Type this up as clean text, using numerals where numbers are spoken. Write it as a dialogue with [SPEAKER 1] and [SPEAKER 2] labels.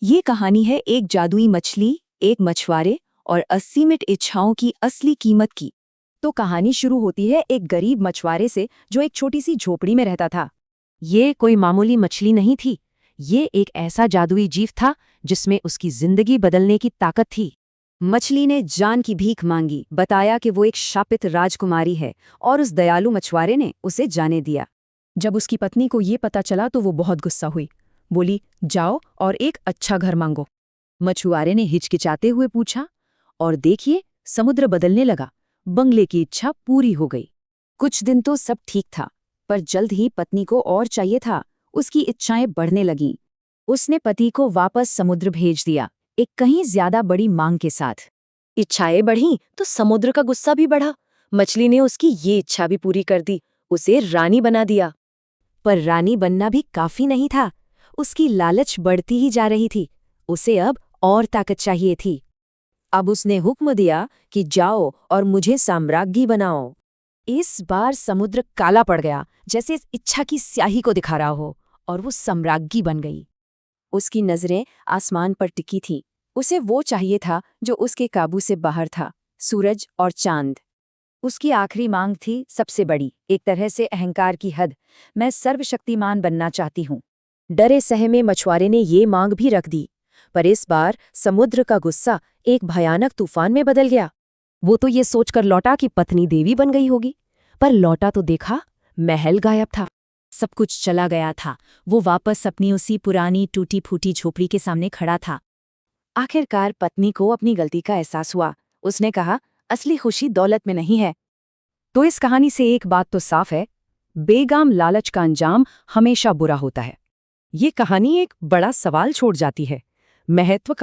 [SPEAKER 1] ये कहानी है एक जादुई मछली, एक मछुआरे और 80 मिनट इच्छाओं की असली कीमत की।
[SPEAKER 2] तो कहानी शुरू होती है एक गरीब मछुआरे से जो एक छोटी सी झोपड़ी में रहता था।
[SPEAKER 3] ये कोई मामूली मछली नहीं थी। ये एक ऐसा जादुई जीव था जिसमें उसकी जिंदगी बदलने की ताकत थी।
[SPEAKER 1] मछली ने जान की भीख मांगी, बताया कि वो एक शापित राजकुमारी है और उस दयालु मछुआरे ने उसे जाने दिया।
[SPEAKER 2] जब उसकी पत्नी को ये पता चला तो वो बहुत गुस्सा हुई। बोली, जाओ और एक अच्छा घर मांगो।
[SPEAKER 3] मछुआरे ने हिचकिचाते हुए पूछा, और देखिए, समुद्र बदलने लगा। बंगले की इच्छा पूरी हो गई।
[SPEAKER 2] कुछ दिन तो सब ठीक था, पर जल्द ही पत्नी को और चाहिए था। उसकी इच्छाएं बढ़ने लगीं।
[SPEAKER 3] उसने पति को वापस समुद्र भेज दिया, एक कहीं ज्यादा बड़ी मांग के साथ।
[SPEAKER 4] इच्छाएं बढ़ीं तो समुद्र का गुस्सा भी बढ़ा। मछली ने उसकी ये इच्छा भी पूरी कर दी, उसे रानी बना दिया।
[SPEAKER 3] पर रानी बनना भी काफी नहीं था। उसकी लालच बढ़ती ही जा रही थी। उसे अब और ताकत चाहिए थी। अब उसने हुक्म दिया कि जाओ और मुझे साम्राज्ञी बनाओ।
[SPEAKER 2] इस बार समुद्र काला पड़ गया, जैसे इस इच्छा की स्याही को दिखा रहा हो, और वो सम्राज्ञी बन गई।
[SPEAKER 1] उसकी नजरें आसमान पर टिकी थीं। उसे वो चाहिए था जो उसके काबू से बाहर था, सूरज और चांद।
[SPEAKER 2] उसकी आखिरी मांग थी सबसे बड़ी, एक तरह से अहंकार की हद। मैं सर्वशक्तिमान बनना चाहती हूँ।
[SPEAKER 3] डरे सहमे मछुआरे ने ये मांग भी रख दी, पर इस बार समुद्र का गुस्सा एक भयानक तूफान में बदल गया। वो तो ये सोचकर लौटा कि पत्नी देवी बन गई होगी, पर लौटा तो देखा, महल गायब था। सब कुछ चला गया था। वो वापस अपनी उसी पुरानी टूटी फूटी झोपड़ी के सामने खड़ा था।
[SPEAKER 1] आखिरकार पत्नी को अपनी गलती का एहसास हुआ। उसने कहा, असली खुशी दौलत में नहीं है।
[SPEAKER 3] तो इस कहानी से एक बात तो साफ है, बेगाम लालच का अंजाम हमेशा बुरा होता है। ये कहानी एक बड़ा सवाल छोड़ जाती है। महत्वाकांक्षी